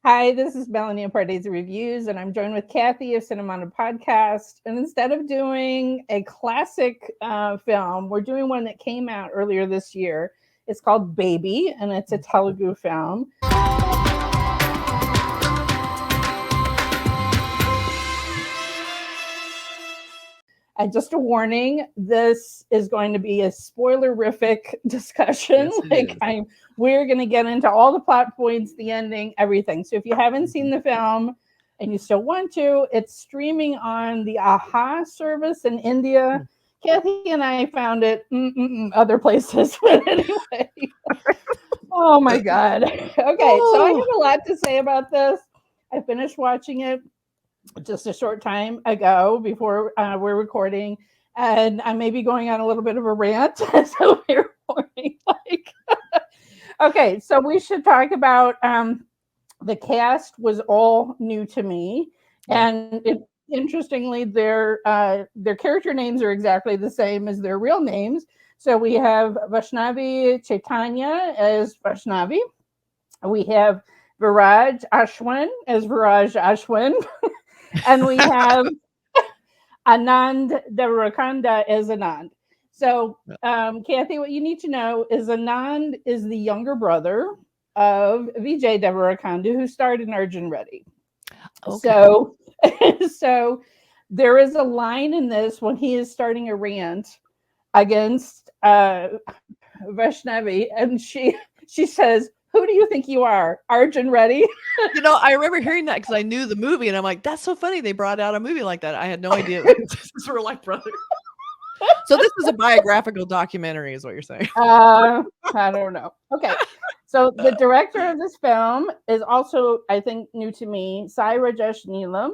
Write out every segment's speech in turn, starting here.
Hi, this is Melanie of Pardesi Reviews, and I'm joined with Kathy of Cinemondo Podcast. And instead of doing a classic film, we're doing one that came out earlier this year. It's called Baby, and it's a Telugu film. And just a warning, this is going to be a spoilerific discussion. Yes, We're going to get into all the plot points, the ending, everything. So if you haven't seen the film and you still want to, it's streaming on the AHA service in India. Kathy and I found it other places, but anyway. Oh my God. Okay, so I have a lot to say about this. I finished watching it just a short time ago before we're recording, and I may be going on a little bit of a rant. So we're recording. Okay, so we should talk about the cast was all new to me, and interestingly, their character names are exactly the same as their real names. So we have Vaishnavi Chaitanya as Vaishnavi. We have Viraj Ashwin as Viraj Ashwin. And we have Anand Devarakonda as Anand. So, Kathy, what you need to know is Anand is the younger brother of Vijay Devarakonda, who starred in Arjun Reddy. Okay. So there is a line in this when he is starting a rant against Vaishnavi, and she says, "Who do you think you are, Arjun Reddy?" I remember hearing that because I knew the movie, and I'm like, that's so funny. They brought out a movie like that. I had no idea this is real life brother. So this is a biographical documentary, is what you're saying? I don't know. Okay. So the director of this film is also, I think, new to me, Sai Rajesh Neelam.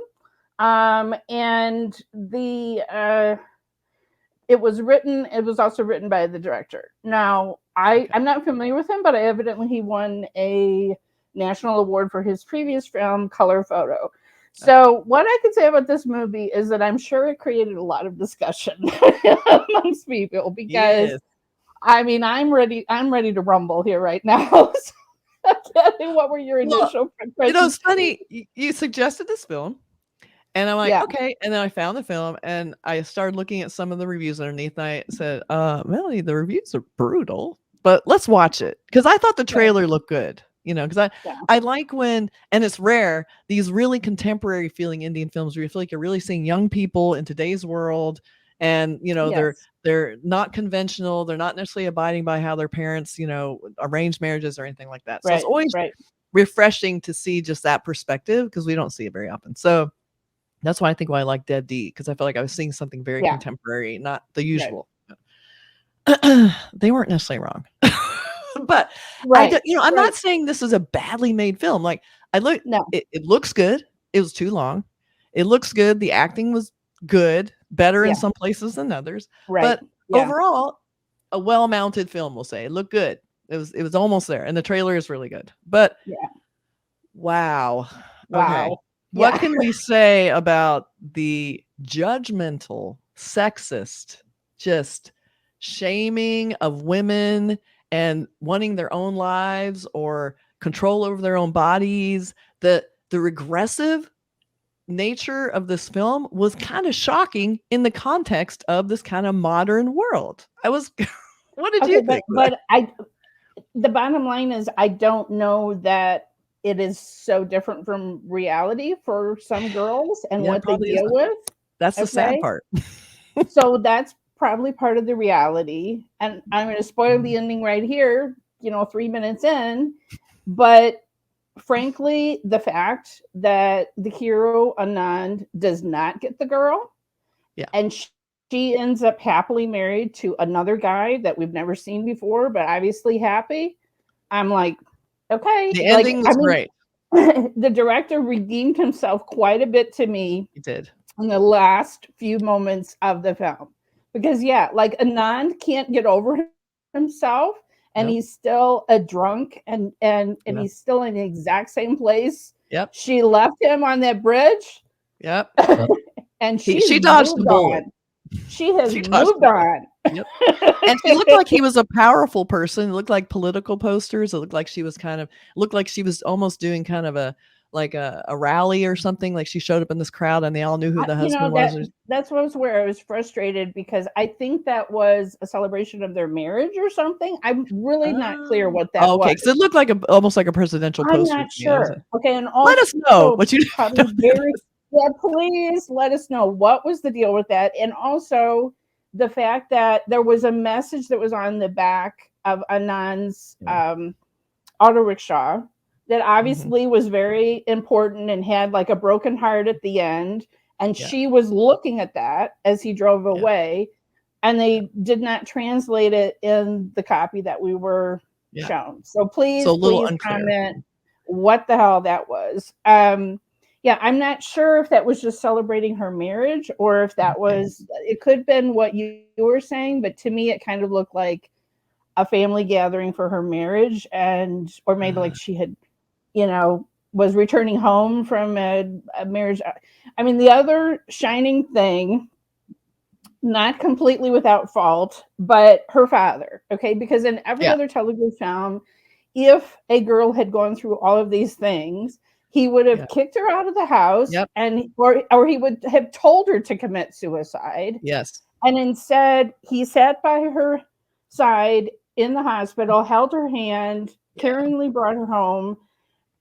And it was also written by the director. Now, I'm not familiar with him, but evidently he won a national award for his previous film, Color Photo. So what I could say about this movie is that I'm sure it created a lot of discussion amongst people because, I mean, I'm ready to rumble here right now. Kathy, what were your initial impressions? It's funny. You suggested this film. And I'm like, okay. And then I found the film and I started looking at some of the reviews underneath. And I said, Melanie, the reviews are brutal, but let's watch it. Because I thought the trailer looked good, because I like when, and it's rare, these really contemporary feeling Indian films where you feel like you're really seeing young people in today's world. And, they're not conventional. They're not necessarily abiding by how their parents, arranged marriages or anything like that. So it's always refreshing to see just that perspective because we don't see it very often. So that's why I like Dead D, because I felt like I was seeing something very contemporary, not the usual. Right. They weren't necessarily wrong. But I'm not saying this is a badly made film. Like it looks good. It was too long. It looks good. The acting was good, better in some places than others. Right. But overall, a well-mounted film, we'll say. It looked good. It was almost there. And the trailer is really good. But wow. Okay. What can we say about the judgmental, sexist, just shaming of women and wanting their own lives or control over their own bodies? The regressive nature of this film was kind of shocking in the context of this kind of modern world. What did you think? But the bottom line is, I don't know that it is so different from reality for some girls and what they deal with. That's the sad part. So that's probably part of the reality. And I'm going to spoil the ending right here, 3 minutes in. But frankly, the fact that the hero, Anand, does not get the girl, and she ends up happily married to another guy that we've never seen before, but obviously happy. I'm like, okay. The ending was great. The director redeemed himself quite a bit to me. He did. In the last few moments of the film. Because, Anand can't get over himself, and he's still a drunk, and he's still in the exact same place. Yep. She left him on that bridge. Yep. And she dodged the bullet. She has moved on. Yep. And she looked like he was a powerful person. It looked like political posters. It looked like she was almost doing kind of like a rally or something. Like she showed up in this crowd and they all knew who the husband was. That's where I was frustrated because I think that was a celebration of their marriage or something. I'm really not clear what that okay, was. because it looked like almost like a presidential I'm poster. not sure. Okay, and let us know what you probably very yeah. Please let us know what was the deal with that, and also the fact that there was a message that was on the back of Anand's auto rickshaw that obviously was very important and had like a broken heart at the end. And she was looking at that as he drove away, and they did not translate it in the copy that we were shown. So please comment what the hell that was. I'm not sure if that was just celebrating her marriage or if that was, it could have been what you were saying, but to me it kind of looked like a family gathering for her marriage, or maybe like she had, was returning home from a marriage. I mean, the other shining thing, not completely without fault, but her father, okay? Because in every other Telugu film, if a girl had gone through all of these things, he would have kicked her out of the house or he would have told her to commit suicide. Yes. And instead, he sat by her side in the hospital, held her hand, caringly brought her home.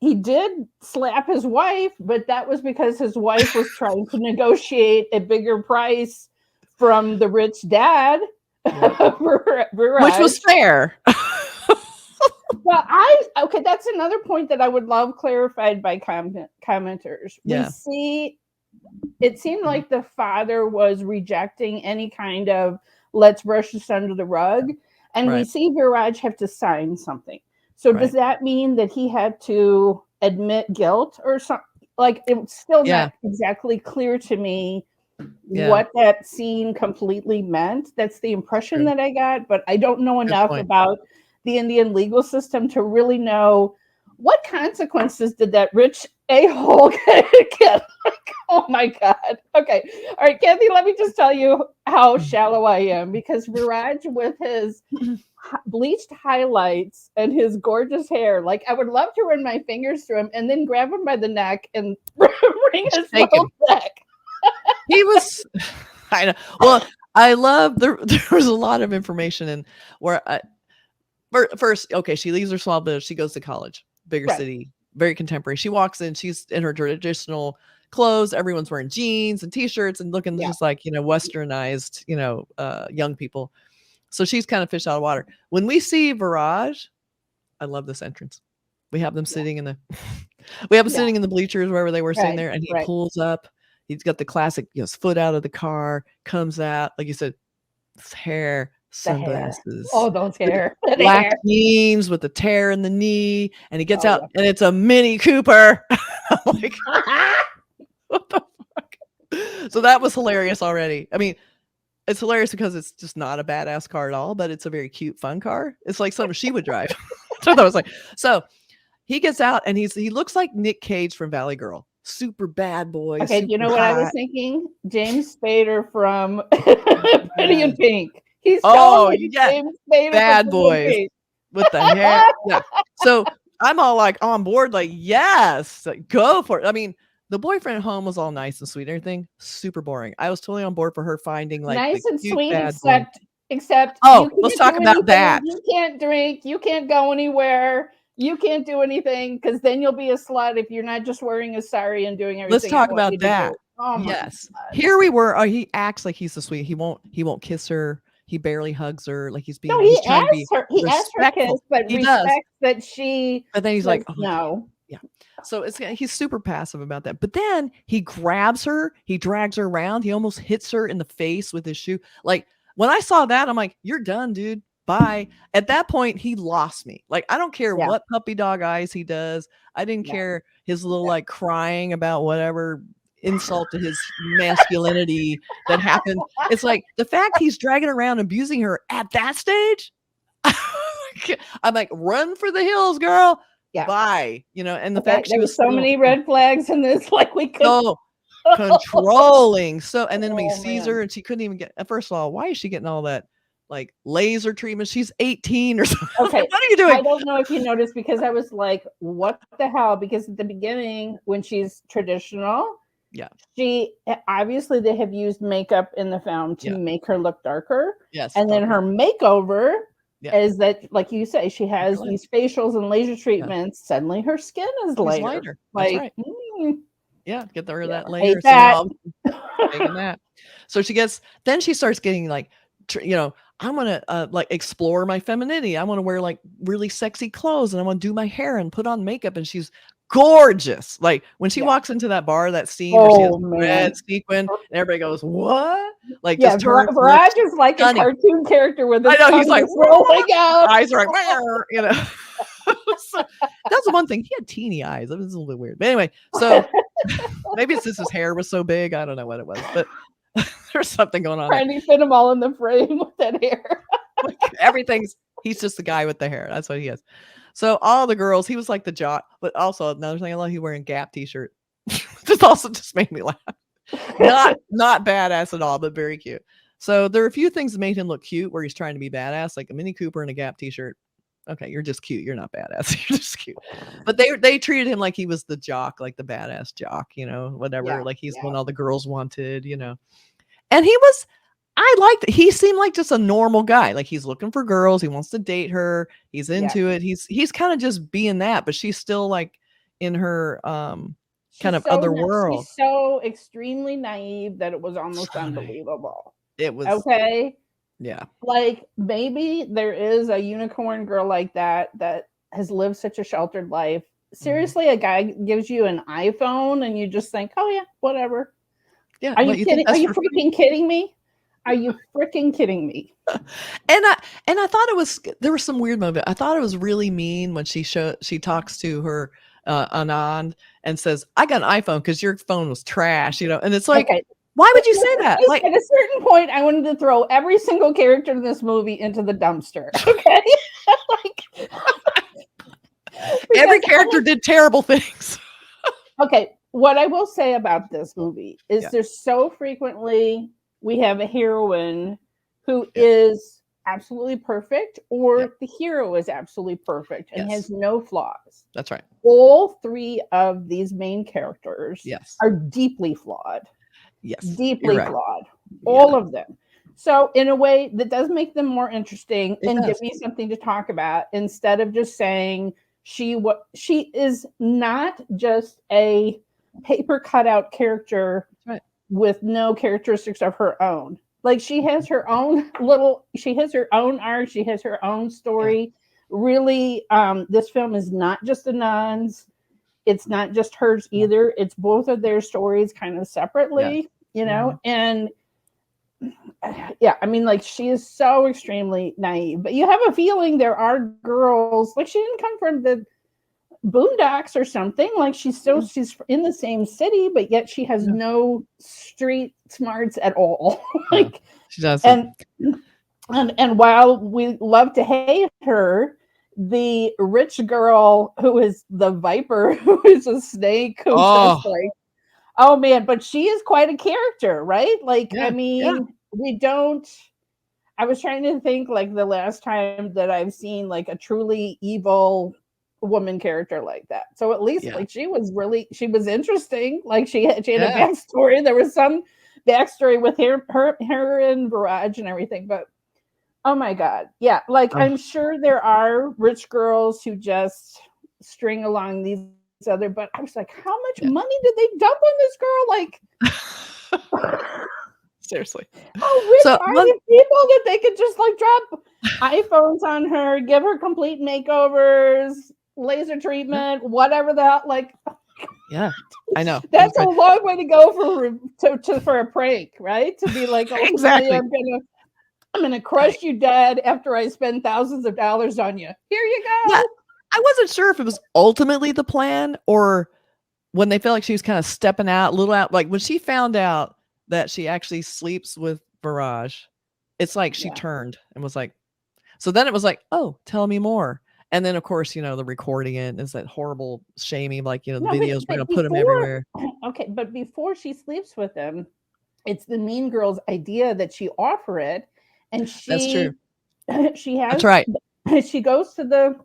He did slap his wife, but that was because his wife was trying to negotiate a bigger price from the rich dad, which was fair. Well, that's another point that I would love clarified by commenters. We see, it seemed like the father was rejecting any kind of let's brush this under the rug, and we see Viraj have to sign something. So does that mean that he had to admit guilt or something? Like, it's still not exactly clear to me what that scene completely meant. That's the impression that I got, but I don't know enough about the Indian legal system to really know what consequences did that rich a-hole get. Like, oh my God. Okay. All right, Kathy, let me just tell you how shallow I am, because Viraj with his bleached highlights and his gorgeous hair, like I would love to run my fingers through him and then grab him by the neck and bring his little neck. He was, I know. Well, I love, there was a lot of information in where first, okay, she leaves her small village, she goes to college, bigger city, very contemporary. She walks in, she's in her traditional clothes, everyone's wearing jeans and t-shirts and looking just like, westernized, young people. So she's kind of fish out of water. When we see Viraj, I love this entrance. We have them sitting in the sitting in the bleachers, wherever they were sitting there, and he pulls up. He's got the classic, his foot out of the car, comes out, like you said, his hair, sunglasses. Oh, those hair. Black jeans with the tear in the knee, and he gets out, and it's a Mini Cooper. I'm like, what the fuck? So that was hilarious already. I mean, it's hilarious because it's just not a badass car at all, but it's a very cute, fun car. It's like something she would drive. So that was like, so he gets out and he looks like Nick Cage from Valley Girl. Super bad boy. Okay, you know what I was thinking? James Spader from Pretty in Pink. He's James Spader, bad boys with the hair. So I'm all like on board, like, yes, go for it. I mean, the boyfriend at home was all nice and sweet and everything. Super boring. I was totally on board for her finding like nice and sweet, except let's talk about that. You can't drink, you can't go anywhere, you can't do anything, because then you'll be a slut if you're not just wearing a sari and doing everything. Let's talk about that. Oh yes. Here we were. He acts like he's so sweet. He won't kiss her. He barely hugs her. Like he's being. No, he asks her kiss, but he respects that she. But then he's like, no. Yeah. So he's super passive about that. But then he grabs her, he drags her around, he almost hits her in the face with his shoe. Like when I saw that, I'm like, you're done, dude. Bye. At that point, he lost me. Like, I don't care what puppy dog eyes he does. I didn't care his little like crying about whatever insult to his masculinity that happened. It's like the fact he's dragging around, abusing her at that stage. I'm like, run for the hills, girl. Yeah. Bye. And the fact there was so many red flags in this, like we could controlling. So, and then when he sees her and she couldn't even get, first of all, why is she getting all that like laser treatment. She's 18 or something. Okay. What are you doing? I don't know if you noticed, because I was like, what the hell? Because at the beginning, when she's traditional, Yeah. she obviously they have used makeup in the film to make her look darker. Yes. And then her makeover is that, like you say, she has lighter. these facials and laser treatments. Suddenly her skin is lighter. That's Like, right. Yeah, get rid of that layer. hate that. Taking that. So then she starts getting like, I'm gonna like explore my femininity. I want to wear like really sexy clothes, and I want to do my hair and put on makeup. And she's gorgeous. Like when she walks into that bar, that scene where she has red sequin, and everybody goes, "What?" Like, just turns. Viraj is like a cartoon character with his tongue he's like rolling out. Eyes are like, So, that's the one thing. He had teeny eyes. That was a little weird. But anyway, so maybe it's just his hair was so big. I don't know what it was, but there's something going on. Trying to fit them all in the frame with that hair. He's just the guy with the hair. That's what he is. So all the girls, he was like the jock, but also another thing I love, he wearing Gap t-shirt. This also just made me laugh. Not badass at all, but very cute. So there are a few things that made him look cute where he's trying to be badass, like a Mini Cooper and a Gap t-shirt. Okay, you're just cute. You're not badass. You're just cute. But they treated him like he was the jock, like the badass jock, whatever. Yeah, like he's one all the girls wanted, And I liked it. He seemed like just a normal guy. Like he's looking for girls. He wants to date her. He's into it. He's kind of just being that, but she's still like in her kind of other world. She's so extremely naive that it was almost unbelievable. It was okay. Yeah. Like maybe there is a unicorn girl like that has lived such a sheltered life. Seriously, a guy gives you an iPhone and you just think, oh yeah, whatever. Yeah. Are you kidding? Are you freaking kidding me? Are you freaking kidding me? And I thought there was some weird moment. I thought it was really mean when she talks to her Anand and says, I got an iPhone because your phone was trash, and it's like, okay. Why would you say that? Like at a certain point, I wanted to throw every single character in this movie into the dumpster. Okay. Every character did terrible things. Okay. What I will say about this movie is there's so frequently we have a heroine who is absolutely perfect, or the hero is absolutely perfect and has no flaws. That's right. All three of these main characters are deeply flawed. Yes. Deeply flawed. All of them. So in a way that does make them more interesting and give me something to talk about, instead of just saying she is not just a paper cutout character with no characteristics of her own. Like she has her own arc, she has her own story. Really, this film is not just the nuns. It's not just hers either. It's both of their stories kind of separately, and I mean, like she is so extremely naive, but you have a feeling there are girls, like she didn't come from the boondocks or something. Like she's in the same city, but yet she has no street smarts at all. Like she doesn't. And while we love to hate her, the rich girl who is the viper, who is a snake, who's just like, oh man, but she is quite a character, right? Like, I mean, I was trying to think like the last time that I've seen like a truly evil woman character like that. So at least like she was interesting. Like she had a backstory. There was some backstory with her and Viraj and everything, but oh my God. Yeah. Like I'm sure there are rich girls who just string along these other, but I was like, how much money did they dump on this girl? Like seriously. How rich are these people that they could just like drop iPhones on her, give her complete makeovers, laser treatment, whatever the hell, like yeah, I know. That's a long way to go for a prank, right? To be like, oh, exactly. I'm gonna crush you dead after I spend thousands of dollars on you. Here you go. Yeah, I wasn't sure if it was ultimately the plan or when they felt like she was kind of stepping out, like when she found out that she actually sleeps with Viraj, it's like she turned and was like, so then it was like, oh, tell me more. And then of course, the recording it is that horrible shaming, like, the videos, we're going to put them everywhere. Okay. But before she sleeps with him, it's the mean girl's idea that she offer it. And she she That's has right. she goes to the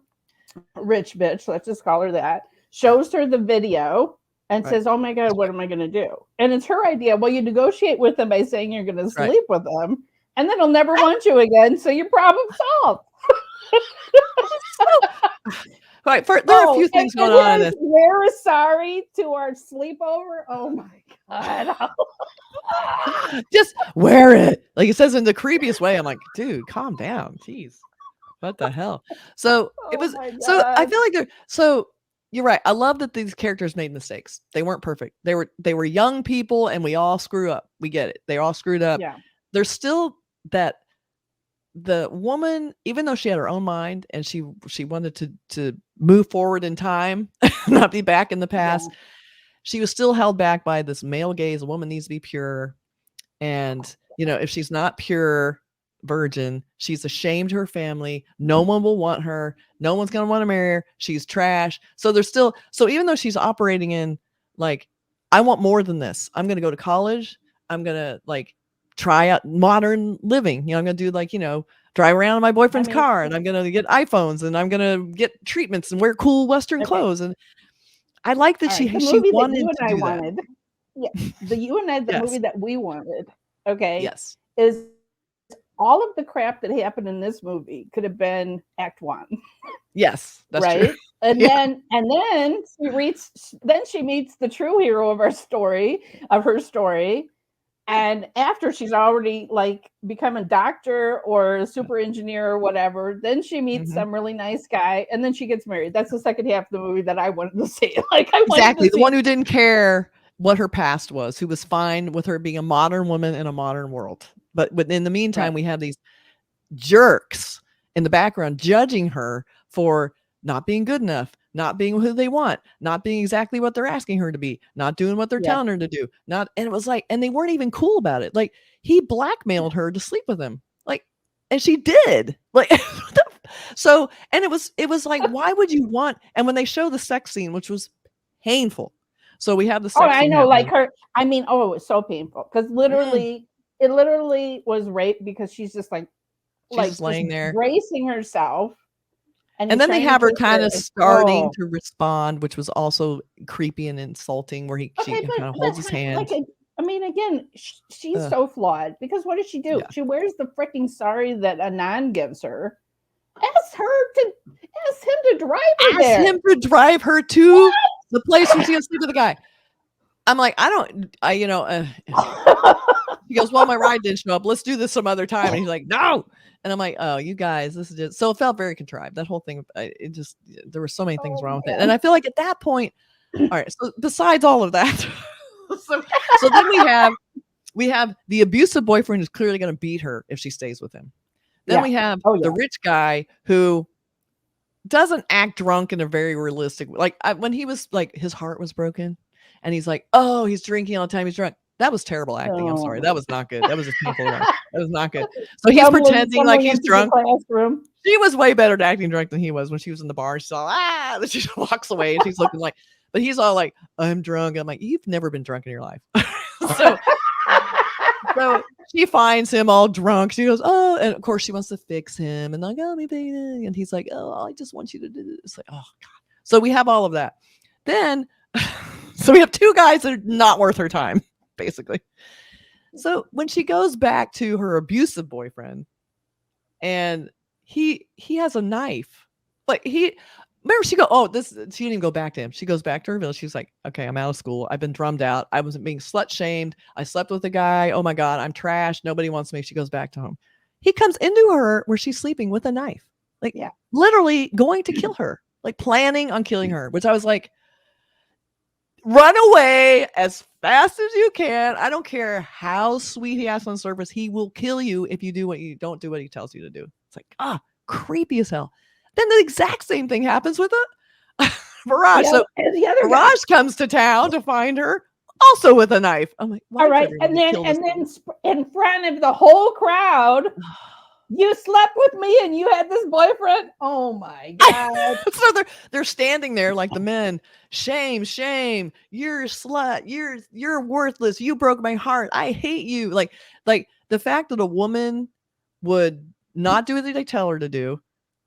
rich bitch, let's just call her that, shows her the video and Right. says, "Oh my God, what am I going to do?" And it's her idea. Well, you negotiate with them by saying you're going to That's right. sleep with them, and then he'll never want you again. So your problem solved. Right. There are a few things going on in this. We're sorry to our sleepover. Oh my God. Just wear it. Like it says in the creepiest way. I'm like, dude, calm down. Jeez. What the hell? So it Oh was my so I God. feel like you're right. I love that these characters made mistakes. They weren't perfect. They were young people and we all screw up. We get it. They all screwed up. Yeah. There's still that the woman, even though she had her own mind and she wanted to move forward in time, not be back in the past, Yeah. she was still held back by this male gaze. A woman needs to be pure. And, if she's not pure virgin, she's ashamed to her family. No one will want her. No one's going to want to marry her. She's trash. So so even though she's operating in like, I want more than this. I'm going to go to college. I'm going to like try out modern living. I'm going to do drive around in my boyfriend's car and I'm going to get iPhones and I'm going to get treatments and wear cool Western clothes. And I like that she wanted to do that. Yeah, the Yes. movie that we wanted, okay, Yes. is all of the crap that happened in this movie could have been Act 1. Yes, that's right? true. And Yeah. then she meets the true hero of her story. And after she's already like become a doctor or a super engineer or whatever, then she meets some really nice guy and then she gets married. That's the second half of the movie that I wanted to see. Like I Exactly. wanted to The one who didn't care what her past was, who was fine with her being a modern woman in a modern world. But in the meantime, we have these jerks in the background judging her for not being good enough, not being who they want, not being exactly what they're asking her to be, not doing what they're telling her to do. And it was like, and they weren't even cool about it. Like he blackmailed her to sleep with him. Like, and she did. Like so, and it was like, why would you want? And when they show the sex scene, which was painful. So we have the sex I scene know, happening. like her. I mean, it was so painful because it literally was rape because she's just like, she's just laying there, bracing herself, and then they have her kind of starting to respond, which was also creepy and insulting, where she kind of holds his hand. Like, I mean, again, she's so flawed because what does she do? Yeah. She wears the freaking sari that Anand gives her. Ask him to drive her there. Ask him to drive her to the place where she's gonna sleep with the guy. I'm like, he goes, well, my ride didn't show up. Let's do this some other time. And he's like, no. And I'm like, oh, you guys, this is just, so it felt very contrived. That whole thing, there were so many things wrong with it. And I feel like at that point, all right, so besides all of that, so then we have the abusive boyfriend who's clearly going to beat her if she stays with him. Then we have the rich guy who doesn't act drunk in a very realistic way. Like when he was like, his heart was broken and he's like, oh, he's drinking all the time. He's drunk. That was terrible acting. I'm sorry. That was not good. That was just painful. That was not good. So he's pretending like he's drunk. She was way better at acting drunk than he was when she was in the bar. She's all, then she walks away and she's looking like, but he's all like, I'm drunk. I'm like, you've never been drunk in your life. So she finds him all drunk. She goes, oh, and of course she wants to fix him. And like, oh, me baby. And he's like, oh, I just want you to do this. Like, oh God. So we have all of that. Then, so we have two guys that are not worth her time, basically. So when she goes back to her abusive boyfriend and he has a knife, like remember she didn't even go back to him. She goes back to her village. She's like, okay, I'm out of school. I've been drummed out. I wasn't being slut shamed. I slept with a guy. Oh my God, I'm trash. Nobody wants me. She goes back to home. He comes into her where she's sleeping with a knife, like literally going to kill her, like planning on killing her, which I was like, run away as fast as you can. I don't care how sweet he acts on the surface. He will kill you if you don't do what he tells you to do. It's like, creepy as hell. Then the exact same thing happens with Viraj. So Viraj comes to town to find her, also with a knife. I'm like, all right, and then in front of the whole crowd, you slept with me and you had this boyfriend. Oh my God! So they're standing there like the men. Shame, shame. You're a slut. You're worthless. You broke my heart. I hate you. Like the fact that a woman would not do what they tell her to do,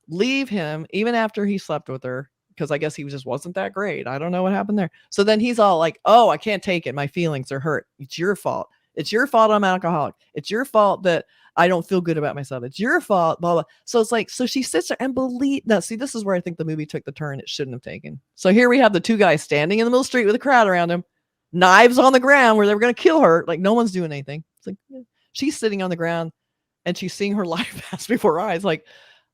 leave him even after he slept with her, because I guess he just wasn't that great. I don't know what happened there. So then he's all like, oh, I can't take it. My feelings are hurt. It's your fault. It's your fault I'm an alcoholic. It's your fault that I don't feel good about myself. It's your fault, blah, blah. So it's like, so she sits there and now, see, this is where I think the movie took the turn it shouldn't have taken. So here we have the two guys standing in the middle of the street with a crowd around him, knives on the ground where they were going to kill her. Like, no one's doing anything. It's like, she's sitting on the ground and she's seeing her life pass before her eyes. Like,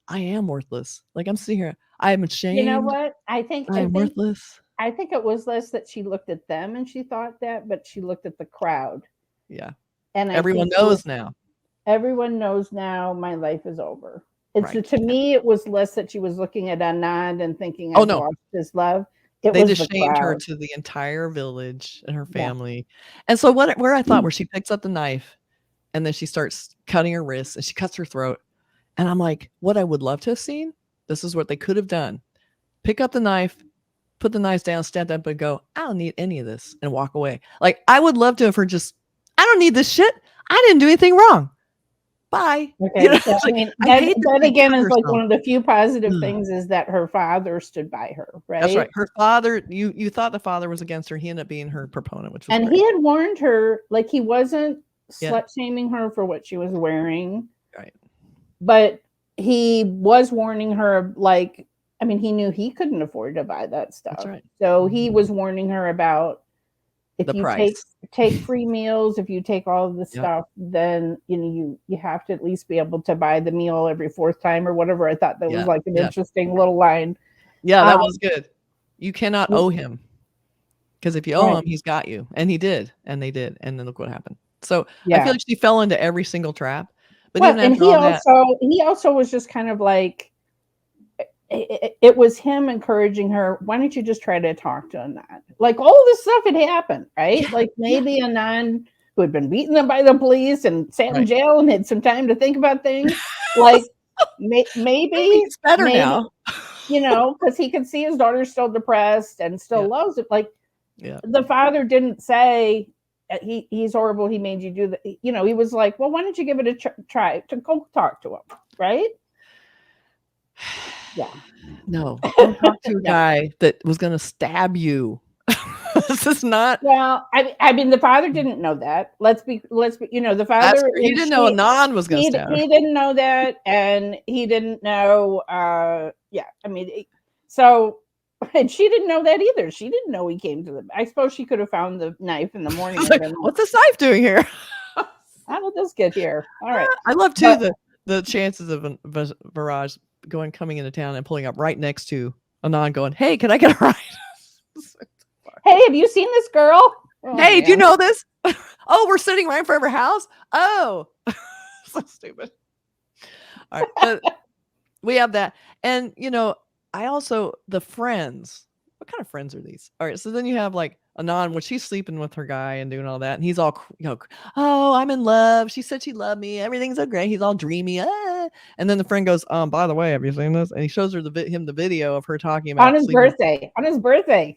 I am worthless. Like, I'm sitting here. I am ashamed. You know what? I think worthless. I think it was less that she looked at them and she thought that, but she looked at the crowd. Yeah. And everyone knows now. Everyone knows now my life is over. It's Right. To me, it was less that she was looking at Anand and thinking, I've lost his love. They just shamed her to the entire village and her family. Yeah. And so where I thought, where she picks up the knife and then she starts cutting her wrists and she cuts her throat. And I'm like, what I would love to have seen, this is what they could have done. Pick up the knife, put the knives down, stand up and go, I don't need any of this, and walk away. Like, I would love to have her just, I don't need this shit. I didn't do anything wrong. Bye. Okay. You know, so, I mean, that again is like one of the few positive things is that her father stood by her, right? That's right. Her father, you thought the father was against her. He ended up being her proponent, which was great. He had warned her, like, he wasn't slut shaming her for what she was wearing. Right. But he was warning her, like, I mean, he knew he couldn't afford to buy that stuff. That's right. So he was warning her about, if the you price. take free meals, if you take all of the stuff, then you have to at least be able to buy the meal every fourth time or whatever. I thought that was like an interesting little line. Yeah, that was good. You cannot owe him, because if you owe him, he's got you. And he did, and they did, and then look what happened. So I feel like she fell into every single trap. But even he also was just kind of like, it was him encouraging her, why don't you just try to talk to Anand? Like, all this stuff had happened, right? Yeah, like maybe Anand, who had been beaten up by the police and sat in jail and had some time to think about things, like maybe it's better now. Because he could see his daughter's still depressed and still loves it. Like, the father didn't say, he's horrible, he made you do that. He was like, well, why don't you give it a try to go talk to him, right? Yeah. No. Don't talk to a guy that was going to stab you. This is not. Well, I mean, the father didn't know that. Let's be. The father. He didn't know Anand was going to stab. He didn't know that, and he didn't know. I mean, so, and she didn't know that either. She didn't know he came to them. I suppose she could have found the knife in the morning. Like, what's this knife doing here? How did this get here? All right. I love too the chances of Viraj coming into town and pulling up right next to Anand, going, "Hey, can I get a ride?" Hey, have you seen this girl? Oh, hey, do you know this? Oh, we're sitting right in front of her house. Oh, so stupid. All right, but we have that, and I also the friends. What kind of friends are these? All right, so then you have like Anand when she's sleeping with her guy and doing all that, and he's all, oh, I'm in love. She said she loved me. Everything's so great. He's all dreamy. And then the friend goes, by the way, have you seen this? And he shows her the video of her talking about on his birthday. Happy birthday,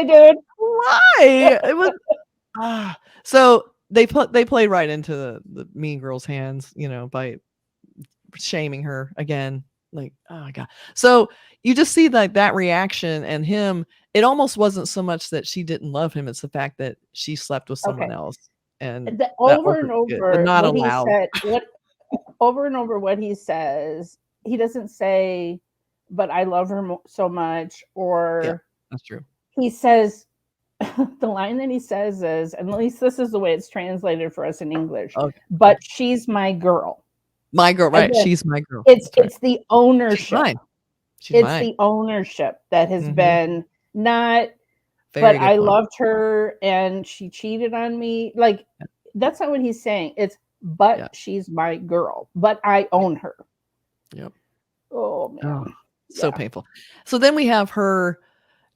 dude. Why? It was so they played right into the mean girl's hands, by shaming her again. Like, oh my God. So you just see that reaction, and him, it almost wasn't so much that she didn't love him. It's the fact that she slept with someone else. And over and over, good, but not allowed. Over and over what he says, he doesn't say, but I love her so much, or that's true. He says, the line that he says is, and at least this is the way it's translated for us in English, but she's my girl. My girl, right? Again, she's my girl. It's the ownership. She's mine. It's the ownership that has been not. But I loved her and she cheated on me. Like, that's not what he's saying. It's she's my girl, but I own her. Yep. Oh man, so painful. So then we have her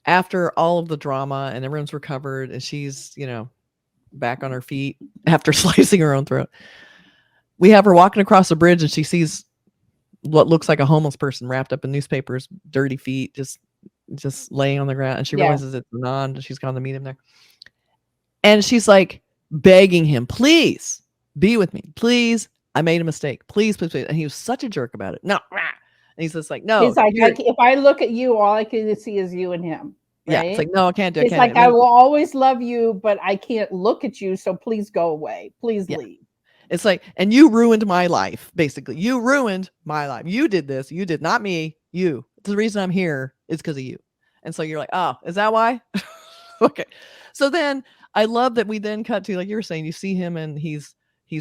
after all of the drama and everyone's recovered, and she's back on her feet after slicing her own throat. We have her walking across the bridge and she sees what looks like a homeless person wrapped up in newspapers, dirty feet, just laying on the ground. And she realizes it's Anand, and she's gone to meet him there. And she's like begging him, please be with me. Please. I made a mistake. Please, please, please. And he was such a jerk about it. No. And he's just like, no. He's like, if I look at you, all I can see is you and him. Yeah. It's like, no, I can't do it. It's like, I will always love you, but I can't look at you. So please go away. Please leave. It's like, and you ruined my life, basically. You ruined my life. You did this. You did, not me. You. The reason I'm here is because of you. And so you're like, oh, is that why? Okay. So then I love that we then cut to, like you were saying, you see him and he's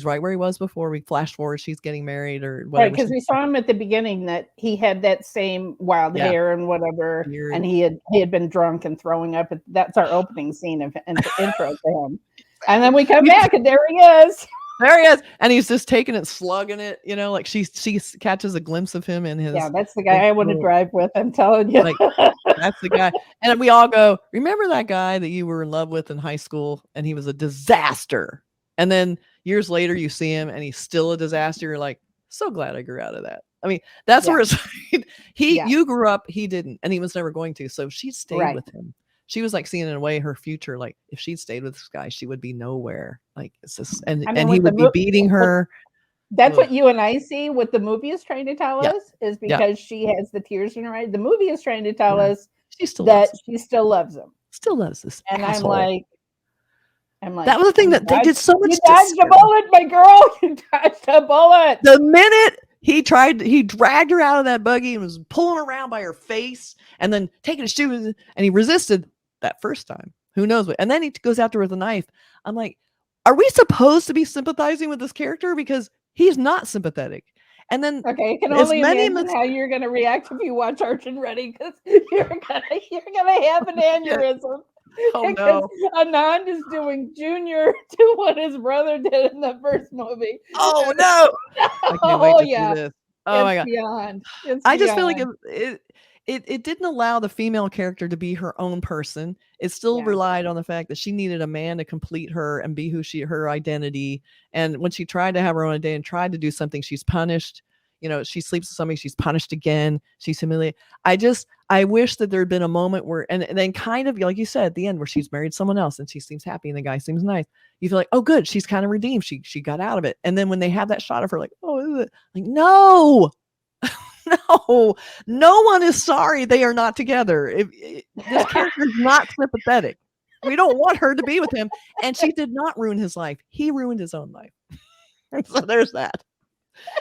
right where he was before. We flash forward, she's getting married or whatever. Right, because we saw him at the beginning that he had that same wild hair and whatever, Weird. And he had been drunk and throwing up. That's our opening scene of intro to him. And then we come back and there he is. There he is. And he's just taking it, slugging it, like she catches a glimpse of him in his. Yeah, that's the guy I want to drive with. I'm telling you. Like, that's the guy. And we all go, remember that guy that you were in love with in high school and he was a disaster. And then years later you see him and he's still a disaster. You're like, so glad I grew out of that. I mean, that's where it's you grew up, he didn't, and he was never going to. So she stayed with him. She was like seeing in a way her future, like if she'd stayed with this guy, she would be nowhere. Like it's just, and he would be beating her. That's what you and I see. What the movie is trying to tell us is because she has the tears in her eyes. The movie is trying to tell us she still loves him. Still loves this. And asshole. I'm like, that was the thing that they did so much. You dodged a bullet, my girl. You dodged a bullet. The minute he dragged her out of that buggy and was pulling her around by her face and then taking his shoes, and he resisted that first time. Who knows what? And then he goes after her with a knife. I'm like, are we supposed to be sympathizing with this character? Because he's not sympathetic. And then I can only imagine how you're going to react if you watch Arch and Ready, because you're gonna have an aneurysm. Oh no! Anand is doing Junior to what his brother did in the first movie. Oh no! I can't wait to see this. Oh my god! Beyond. I just feel like it didn't allow the female character to be her own person. It still relied on the fact that she needed a man to complete her and be her identity. And when she tried to have her own identity and tried to do something, she's punished. She sleeps with somebody, she's punished again. She's humiliated. I wish that there had been a moment where, and then kind of like you said at the end, where she's married someone else and she seems happy and the guy seems nice. You feel like, oh, good, she's kind of redeemed. She got out of it. And then when they have that shot of her, like, oh, is it? Like, no. No one is sorry they are not together. This character is not sympathetic. We don't want her to be with him. And she did not ruin his life. He ruined his own life. So there's that.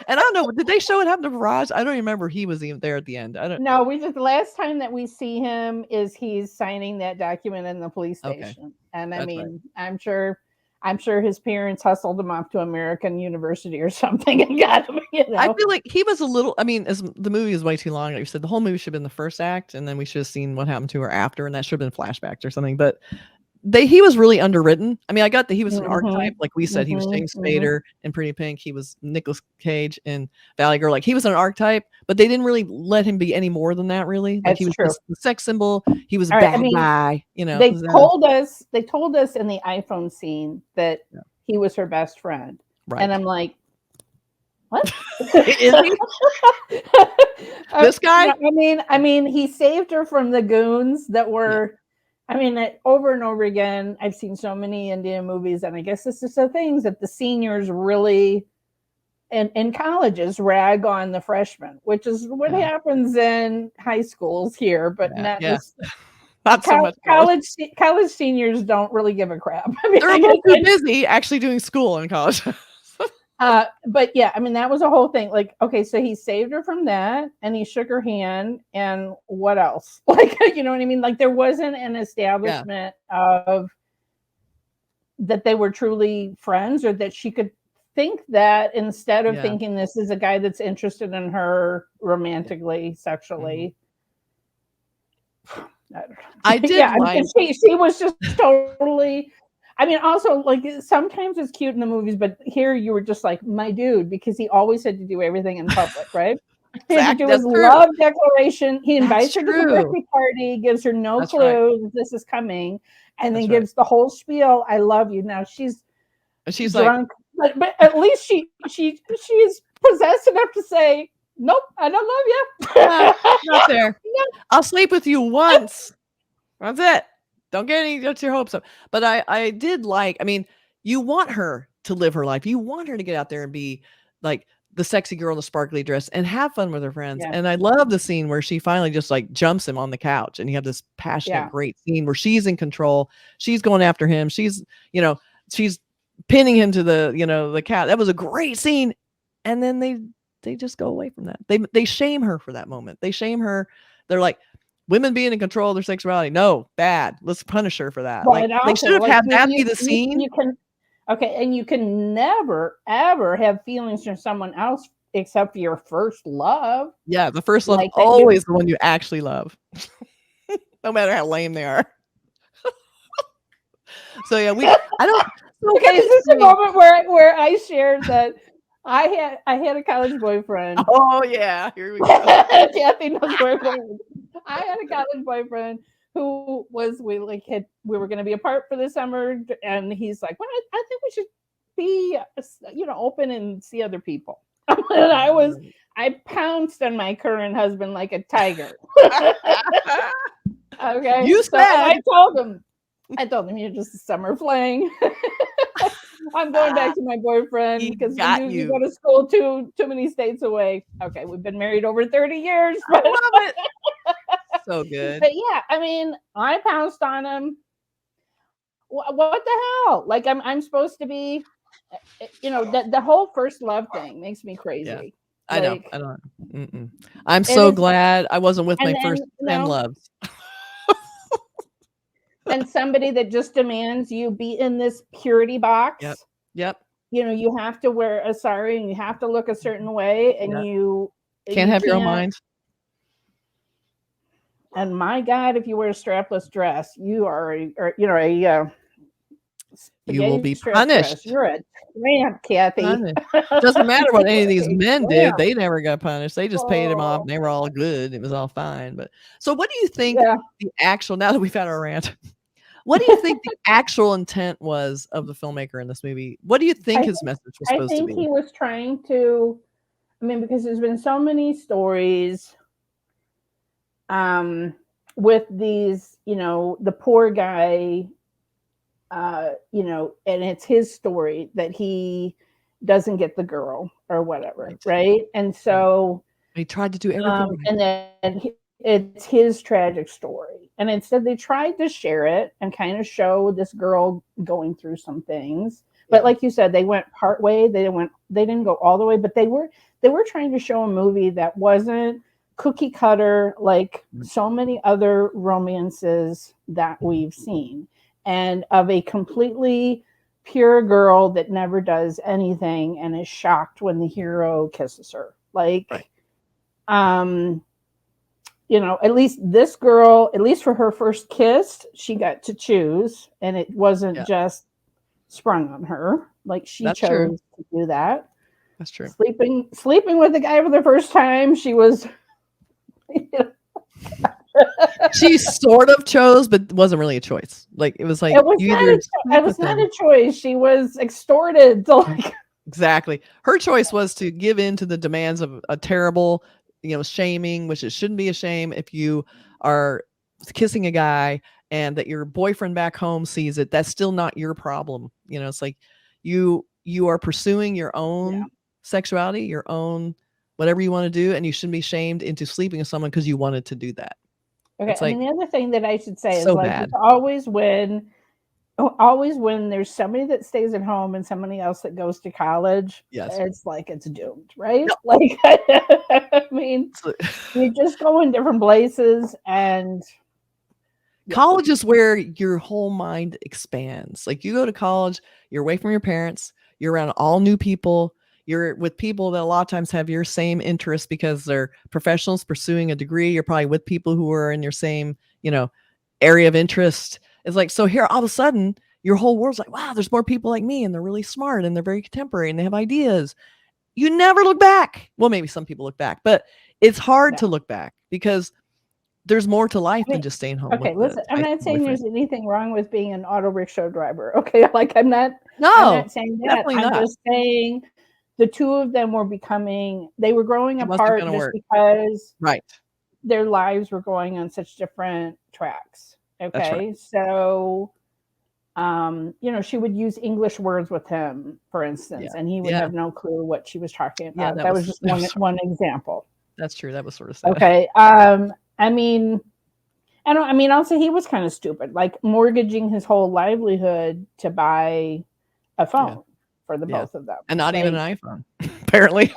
And I don't know, did they show it happen to Raj? I don't remember he was even there at the end. No, the last time that we see him is he's signing that document in the police station. Okay. And I mean, right. I'm sure his parents hustled him off to American University or something and got him, I feel like he was a little, as the movie is way too long, like you said, the whole movie should have been the first act, and then we should have seen what happened to her after, and that should have been flashbacks or something. But he was really underwritten. I got that he was an archetype, like we said, he was James Spader in Pretty Pink, he was Nicolas Cage in Valley Girl. Like he was an archetype, but they didn't really let him be any more than that. Really, like he was just the sex symbol. He was a bad guy. They told us in the iPhone scene that he was her best friend, right? And I'm like, what? Is he? This guy? I mean, he saved her from the goons that were. Over and over again, I've seen so many Indian movies, and I guess this is the things that the seniors really, in colleges, rag on the freshmen, which is what happens in high schools here, but not just not so much. College seniors don't really give a crap. They're too busy actually doing school in college. But yeah, that was a whole thing. Like, okay, so he saved her from that and he shook her hand, and what else? Like, you know what I mean? Like, there wasn't an establishment of that they were truly friends, or that she could think that instead of thinking this is a guy that's interested in her romantically, sexually. I did like she was just totally. Also, like, sometimes it's cute in the movies, but here you were just like, my dude, because he always had to do everything in public, right? He had to do his love declaration. He invites her to the birthday party, gives her no clue that this is coming, and then gives the whole spiel. I love you. Now she's drunk, but at least she is possessed enough to say, nope, I don't love you. Not there. No. I'll sleep with you once. That's it. Don't get your hopes up. But I did like, you want her to live her life. You want her to get out there and be like the sexy girl in the sparkly dress and have fun with her friends. Yeah. And I love the scene where she finally just like jumps him on the couch and you have this passionate, great scene where she's in control. She's going after him. She's, she's pinning him to the couch. That was a great scene. And then they just go away from that. They shame her for that moment. They shame her. They're like, women being in control of their sexuality. No, bad. Let's punish her for that. Well, like they should have had that be the scene. And you can never ever have feelings for someone else except for your first love. Yeah, the first love always the one you actually love, no matter how lame they are. So yeah, I don't. Okay, is this a moment where I shared that I had a college boyfriend? Oh yeah, here we go. Kathy knows where I'm going. I had a college boyfriend who was we were going to be apart for the summer, and he's like, "Well, I think we should be open and see other people." And I pounced on my current husband like a tiger. Okay, you said I told him you're just a summer fling. I'm going back to my boyfriend because you go to school too many states away. Okay, we've been married over 30 years. But... I love it. So good. But yeah, I mean, I pounced on him. What the hell? Like I'm supposed to be, the whole first love thing makes me crazy. Yeah. I know. I'm so glad I wasn't with my first 10 loves. And somebody that just demands you be in this purity box. Yep. You have to wear a sari and you have to look a certain way, and you can't have your own mind. And my God, if you wear a strapless dress, you are you will be punished. You're a tramp, Kathy. Doesn't matter what any of these men did; they never got punished. They just paid him off. And they were all good. It was all fine. But so, what do you think the actual? Now that we've had our rant, what do you think the actual intent was of the filmmaker in this movie? What do you think his message was supposed to be? I think he was trying to. I mean, because there's been so many stories. With these, the poor guy, and it's his story that he doesn't get the girl or whatever, right? And so he tried to do everything, and then it's his tragic story. And instead, they tried to share it and kind of show this girl going through some things. But like you said, they went part way. They didn't go all the way, but they were trying to show a movie that wasn't cookie cutter like so many other romances that we've seen, and of a completely pure girl that never does anything and is shocked when the hero kisses her. At least this girl, at least for her first kiss, she got to choose, and it wasn't just sprung on her. Like she chose to do that. That's true. Sleeping with the guy for the first time, she was she sort of chose, but wasn't really a choice. Like it was like it was not a choice. She was extorted to exactly. Her choice was to give in to the demands of a terrible, shaming, which it shouldn't be a shame if you are kissing a guy and that your boyfriend back home sees it. That's still not your problem. It's like you are pursuing your own sexuality, your own whatever you want to do, and you shouldn't be shamed into sleeping with someone because you wanted to do that. Okay, and the other thing that I should say is bad. It's always when there's somebody that stays at home and somebody else that goes to college, it's like it's doomed, right? No. Like, I mean, you just go in different places, and college is where your whole mind expands. Like you go to college, you're away from your parents, you're around all new people. You're with people that a lot of times have your same interests because they're professionals pursuing a degree. You're probably with people who are in your same, area of interest. It's like, so here all of a sudden your whole world's like, wow, there's more people like me and they're really smart and they're very contemporary and they have ideas. You never look back. Well, maybe some people look back, but it's hard to look back because there's more to life than just staying home. Okay, listen, I'm not saying there's anything wrong with being an auto rickshaw driver. Okay, like I'm not saying that. I'm just saying the two of them they were growing apart just because their lives were going on such different tracks. Okay, so She would use English words with him, for Yeah. instance, and he would Yeah. have no clue what she was talking Yeah, about. That was just one example. that's true. That was sort of sad. Okay. I mean, also he was kind of stupid, like mortgaging his whole livelihood to buy a Yeah. phone for the Yeah. both of them. And not even Like, an iPhone, apparently.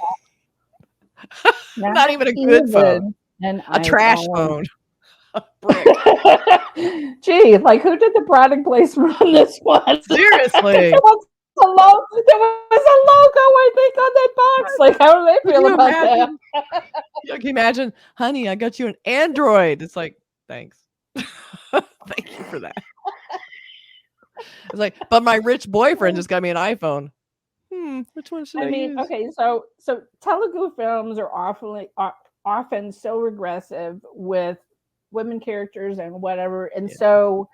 not Not even a good phone. even an A trash iPhone. phone. A brick. Gee, like who did the product placement on this one? Seriously. There was a logo, I think, on that box. Like, how do they Could feel you about that? imagine? Yeah, can you imagine, honey, I got you an Android. It's like, thanks. Thank you for that. It's like, but my rich boyfriend just got me an iPhone. Which one should I use? Okay, so Telugu films are often so regressive with women characters and whatever, and so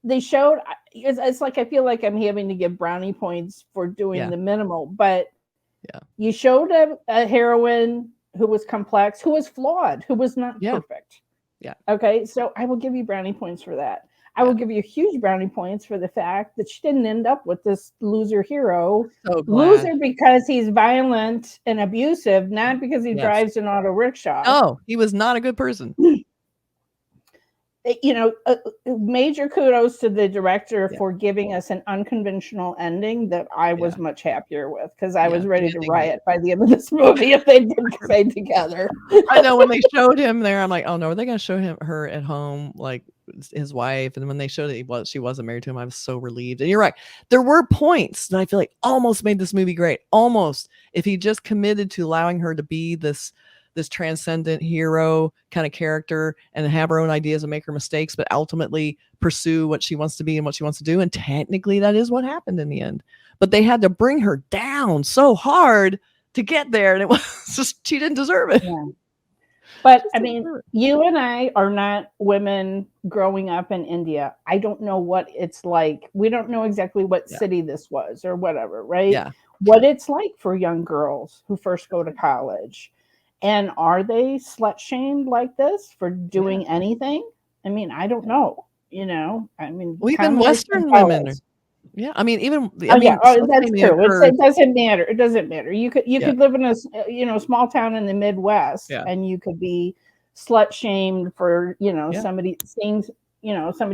they showed. It's like I feel like I'm having to give brownie points for doing the minimal, but you showed a heroine who was complex, who was flawed, who was not perfect. Yeah. Okay, so I will give you brownie points for that. I will give you huge brownie points for the fact that she didn't end up with this loser hero. So glad. Loser because he's violent and abusive, not because he drives an auto rickshaw. No, he was not a good person. Major kudos to the director for giving us an unconventional ending that I was much happier with, because I was ready to riot by the end of this movie if they didn't stay together. I know, when they showed him there, I'm like, oh no, are they going to show her at home, like his wife? And when they showed that she wasn't married to him, I was so relieved. And you're right, there were points that I feel like almost made this movie great. Almost, if he just committed to allowing her to be this transcendent hero kind of character and have her own ideas and make her mistakes, but ultimately pursue what she wants to be and what she wants to do. And technically that is what happened in the end, but they had to bring her down so hard to get there. And it was just, she didn't deserve it. Yeah. But I mean, you and I are not women growing up in India. I don't know what it's like. We don't know exactly what city this was or whatever, right? Yeah. What it's like for young girls who first go to college. And are they slut shamed like this for doing anything? I mean, I don't know. I mean, even Western women. Yeah, I mean, even that's true. It doesn't matter. It doesn't matter. You could live in a small town in the Midwest, and you could be slut shamed for somebody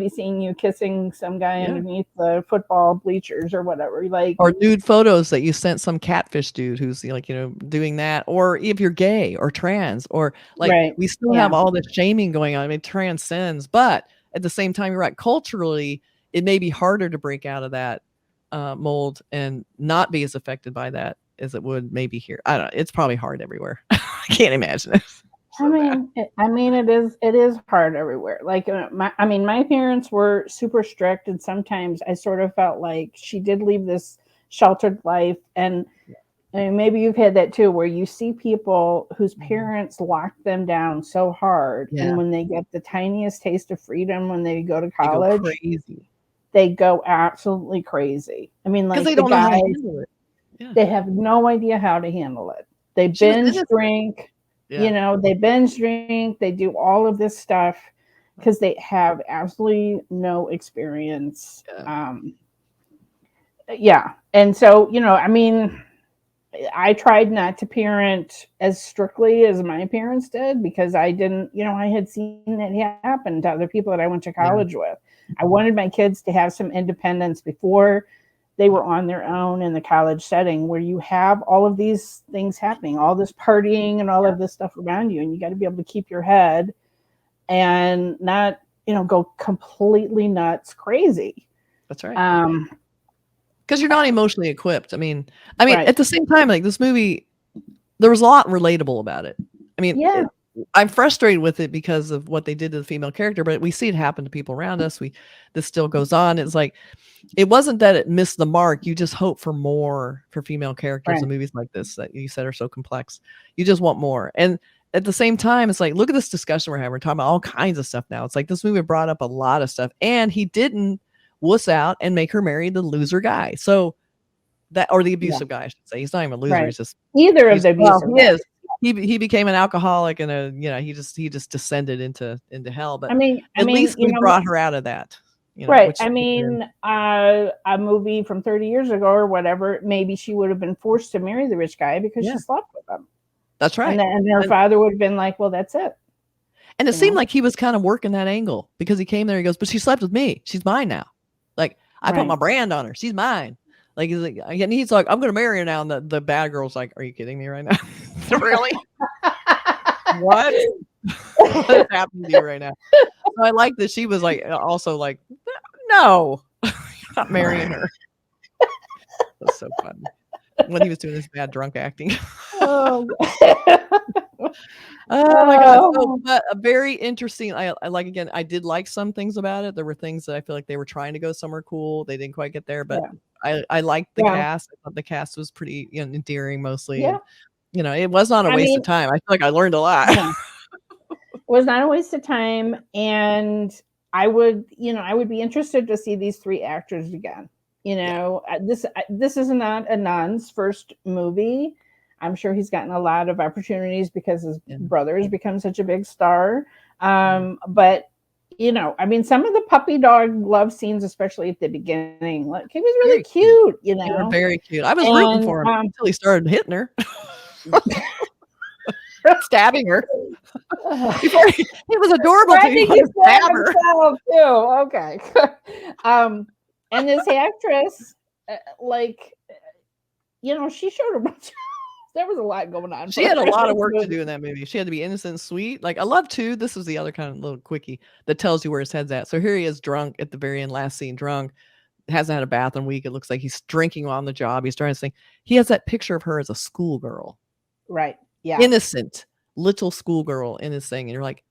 seeing you kissing some guy underneath the football bleachers or whatever, like, or nude photos that you sent some catfish dude who's like doing that, or if you're gay or trans, or like we still have all this shaming going on. I mean, it transcends, but at the same time, you're right, culturally it may be harder to break out of that mold and not be as affected by that as it would maybe here. I don't know, it's probably hard everywhere. I can't imagine it. I mean, it is hard everywhere. Like, my parents were super strict, and sometimes I sort of felt like she did leave this sheltered life. And maybe you've had that too, where you see people whose parents lock them down so hard, and when they get the tiniest taste of freedom when they go to college, they go absolutely crazy. I mean, like, they don't know how to handle it. They have no idea how to handle it. They binge drink. They binge drink, they do all of this stuff because they have absolutely no experience. And so, I mean, I tried not to parent as strictly as my parents did, because I didn't, I had seen it happen to other people that I went to college with. I wanted my kids to have some independence before they were on their own in the college setting, where you have all of these things happening, all this partying and all of this stuff around you. And you got to be able to keep your head and not, go completely nuts crazy. That's right. Because you're not emotionally equipped. I mean, at the same time, like, this movie, there was a lot relatable about it. I mean, I'm frustrated with it because of what they did to the female character, but we see it happen to people around us. This still goes on. It's like, it wasn't that it missed the mark. You just hope for more for female characters in movies like this that you said are so complex. You just want more. And at the same time, it's like, look at this discussion we're having. We're talking about all kinds of stuff now. It's like this movie brought up a lot of stuff, and he didn't wuss out and make her marry the loser guy. So or the abusive guy, I should say. He's not even a loser. He's just either of the abusive guys. He became an alcoholic and he just descended into hell. But at least we brought her out of that. Right. Which I mean, a movie from 30 years ago or whatever, maybe she would have been forced to marry the rich guy because she slept with him. That's right. And her father would have been like, well, that's it. And it seemed like he was kind of working that angle because he came there. He goes, but she slept with me. She's mine now. Like, I put my brand on her. She's mine. Like, and he's like, I'm going to marry her now. And the bad girl's like, are you kidding me right now? Really? What? What is happening to you right now? So I like that she was like, also like, no, you're not marrying her. That's so funny. When he was doing this bad drunk acting. Oh my god! So, but a very interesting. I like, again. I did like some things about it. There were things that I feel like they were trying to go somewhere cool. They didn't quite get there, but I liked the cast. I thought the cast was pretty endearing, mostly. Yeah. And, it was not a waste of time. I feel like I learned a lot. Yeah. It was not a waste of time, and I would be interested to see these three actors again. This is not Anand's first movie. I'm sure he's gotten a lot of opportunities because his brother has become such a big star. But I mean, some of the puppy dog love scenes, especially at the beginning, like he was really cute. They were very cute. I was rooting for him until he started hitting her. Stabbing her. It was adorable to stab her too. Okay. And this actress, she showed a bunch. There was a lot going on. She had a lot of work to do in that movie. She had to be innocent and sweet. Like, I love too. This was the other kind of little quickie that tells you where his head's at. So here he is, drunk at the very end, last scene, drunk. Hasn't had a bath in a week. It looks like he's drinking on the job. He's trying to think. He has that picture of her as a schoolgirl. Right. Yeah. Innocent little schoolgirl in his thing, and you're like,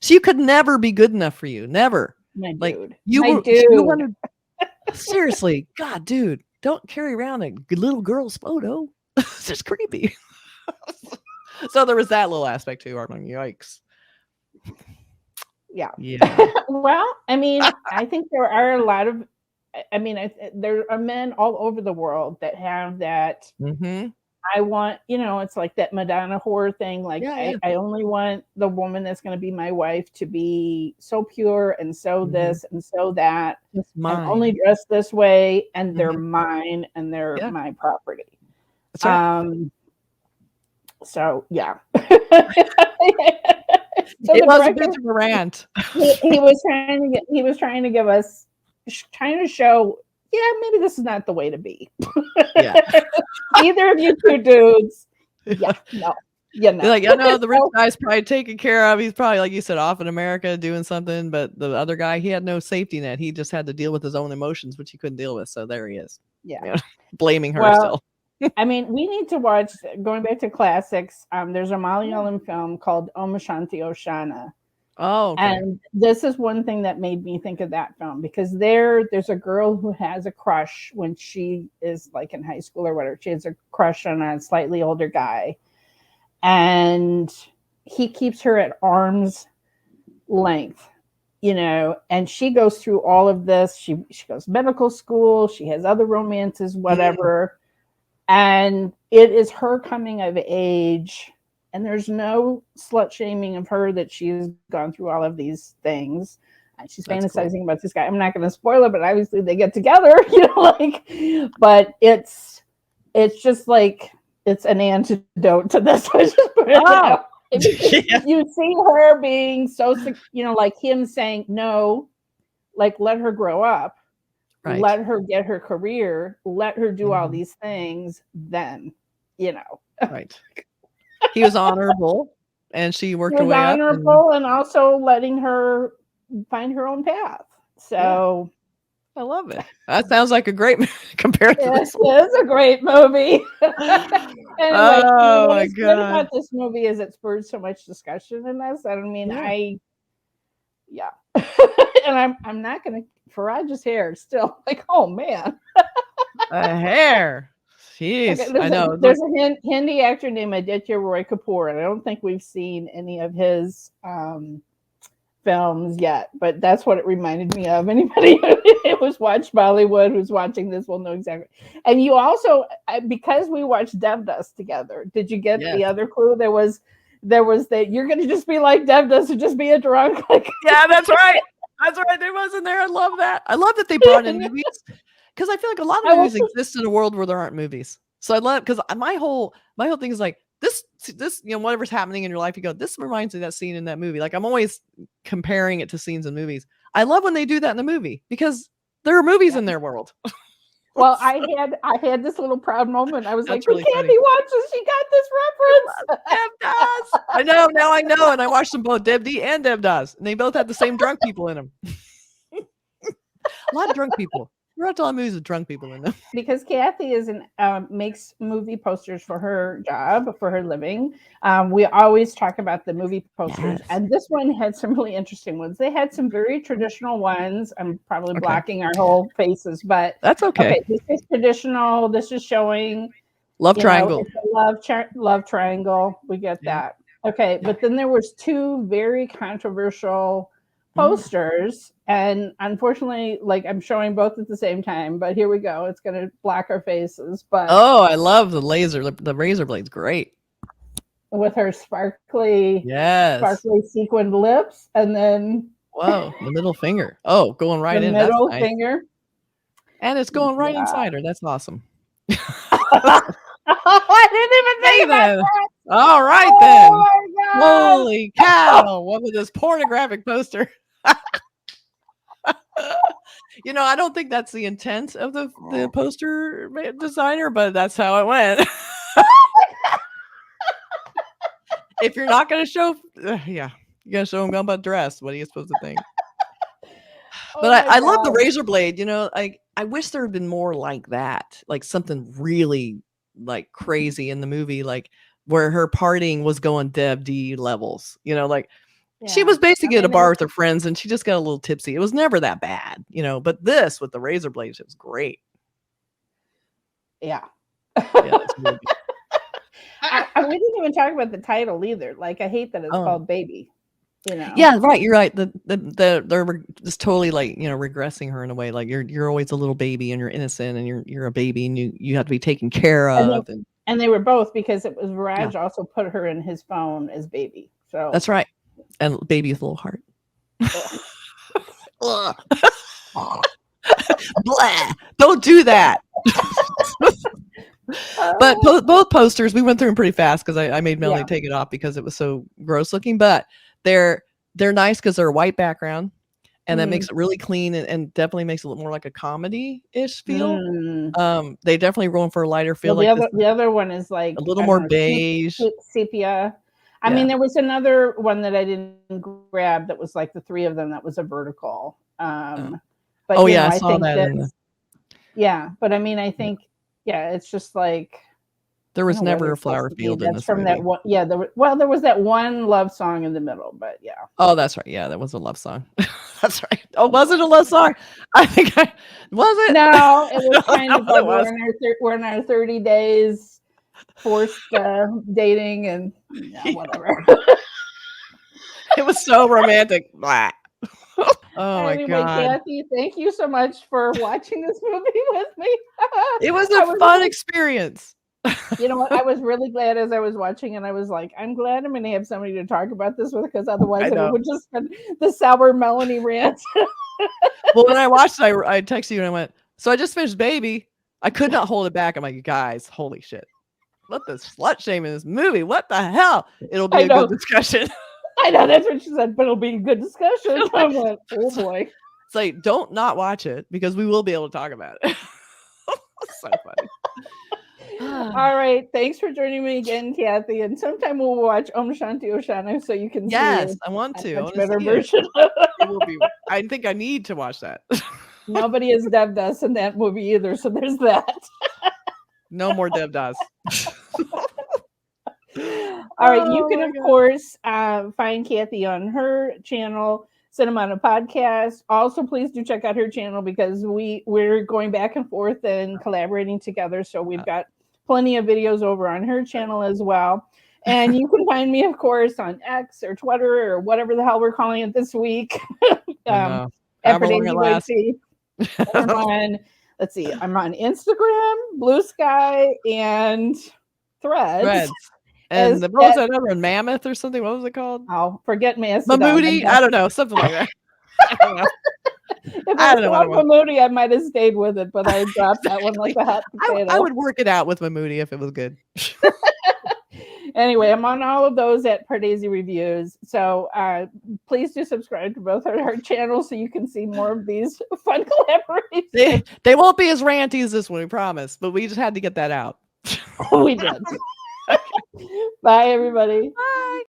she could never be good enough for you. Never. My like dude. You wanted, seriously, God, dude, don't carry around a little girl's photo. It's just creepy. So there was that little aspect too. I'm like, yikes. Yeah. Yeah. Well, I mean, I think there are a lot of. I mean, there are men all over the world that have that. Mm-hmm. I want, it's like that Madonna whore thing. Like, I only want the woman that's going to be my wife to be so pure and so this and so that. And only dress this way, and they're mine and they're my property. That's right. So yeah. So it was a bit of a rant. He was trying to give us, trying to show. Yeah, maybe this is not the way to be. Yeah. Either of you two dudes. Yeah, no. Yeah, no. Like, the rich guy's probably taken care of. He's probably, like you said, off in America doing something. But the other guy, he had no safety net. He just had to deal with his own emotions, which he couldn't deal with. So there he is. Yeah. Blaming her still. I mean, we need to watch, going back to classics, there's a Malayalam film called Om Shanti Oshana. Oh, okay. And this is one thing that made me think of that film, because there's a girl who has a crush when she is like in high school or whatever. She has a crush on a slightly older guy, and he keeps her at arm's length, and she goes through all of this. She goes to medical school. She has other romances, whatever. And it is her coming of age. And there's no slut shaming of her that she's gone through all of these things. And she's fantasizing about this guy. I'm not going to spoil it, but obviously they get together, but it's just like, it's an antidote to this. You see her being so, like him saying, no, like, let her grow up, let her get her career, let her do all these things, then, Right. He was honorable, and she worked her way up. Honorable, and also letting her find her own path. So, I love it. That sounds like a great compared to this one. It's a great movie. Anyway, my God! Good about this movie is it spurred so much discussion in this. I mean, and I'm not going to Faraj's hair still like, oh man, a hair. Jeez, okay, I know. There's a Hindi actor named Aditya Roy Kapoor, and I don't think we've seen any of his films yet, but that's what it reminded me of. Anybody who's watched Bollywood, who's watching this will know exactly. And you also, because we watched Devdas together, did you get the other clue? There was that you're going to just be like Devdas and just be a drunk. Like, yeah, that's right. That's right. There was in there. I love that. I love that they brought in movies because I feel like a lot of movies exist in a world where there aren't movies. So I love because my whole thing is like this, whatever's happening in your life, you go, this reminds me of that scene in that movie. Like I'm always comparing it to scenes in movies. I love when they do that in the movie because there are movies in their world. Well, I had this little proud moment. I was That's like, really when Kathy watches, she got this reference. Deb does. I know. Now I know. And I watched them both, Deb D and Deb does. And they both had the same drunk people in them. A lot of drunk people. We're not talking movies with drunk people in them. Because Kathy makes movie posters for her job, for her living. We always talk about the movie posters. Yes. And this one had some really interesting ones. They had some very traditional ones. I'm probably blocking our whole faces, but that's okay. This is traditional. This is showing love triangle. It's a love triangle. We get that. Okay, but then there was two very controversial posters, and unfortunately, like I'm showing both at the same time, but here we go. It's going to block our faces. But I love the razor blade's great. With her sparkly sequined lips, and then the middle finger. Oh, going right in. Middle finger. And it's going right inside her. That's awesome. I didn't even think about that. All right, then. My God. Holy cow. What was this pornographic poster? I don't think that's the intent of the poster designer, but that's how it went. If you're not going to show, you got to show them about dress. What are you supposed to think? But I love the razor blade. I wish there had been more like that, like something really like crazy in the movie, like where her partying was going Deb D levels. She was basically at a bar with her friends and she just got a little tipsy. It was never that bad, but this with the razor blades, it was great. Yeah. It's really we didn't even talk about the title either. Like, I hate that it's called Baby. Yeah, right. You're right. They're just totally like, regressing her in a way. Like you're always a little baby and you're innocent and you're a baby and you have to be taken care of. And they were both, because it was Raj also put her in his phone as Baby. So that's right. And Baby with a little heart. Blah. Don't do that. But both posters, we went through them pretty fast because I made Melanie take it off because it was so gross looking. But they're nice because they're a white background, and that makes it really clean and definitely makes it look more like a comedy-ish feel. They definitely going for a lighter feel. Well, the other one is like a little more beige, sepia. I mean, there was another one that I didn't grab that was like the three of them that was a vertical. But I saw that. But I mean, I think it's just like there was never a flower field in this from movie. That one. Yeah, there was that one love song in the middle, but yeah. Oh, that's right. Yeah, that was a love song. That's right. Oh, was it a love song? I think was it? No, it was kind of like we're in our 30 days forced dating and whatever. It was so romantic. Blah. Oh my God. Kathy, thank you so much for watching this movie with me. It was a fun experience. You know what? I was really glad as I was watching, and I was like, I'm glad I'm going to have somebody to talk about this with, because otherwise it would just been the sour Melanie rant. Well, when I watched it, I texted you and I went, so I just finished Baby. I could not hold it back. I'm like, guys, holy shit. What the slut shame in this movie? What the hell? It'll be a good discussion. I know, that's what she said, but it'll be a good discussion. I'm like, oh boy. It's like, don't not watch it because we will be able to talk about it. So funny. All right. Thanks for joining me again, Kathy. And sometime we'll watch Om Shanti Oshana so you can see I want to. A much better version. It will be. I think I need to watch that. Nobody has dubbed us in that movie either, so there's that. No more Deb does. All right, you can of course find Kathy on her channel, Cinemondo Podcast. Also, please do check out her channel because we're going back and forth and collaborating together. So we've got plenty of videos over on her channel as well. And you can find me, of course, on X or Twitter or whatever the hell we're calling it this week. At Pardesi. Let's see, I'm on Instagram, Blue Sky, and Threads. And what was that other one? Mammoth or something? What was it called? Oh, forget Mastodon. Mamoody? I don't know. Something like that. I don't know. If I I don't know what saw it was. Mahmoodi, I might have stayed with it, but I dropped that one like a hot potato. I would work it out with Mahmoodi if it was good. Anyway, I'm on all of those at Pardesi Reviews. So please do subscribe to both our channels so you can see more of these fun collaborations. They won't be as ranty as this one, we promise. But we just had to get that out. We did. Bye, everybody. Bye.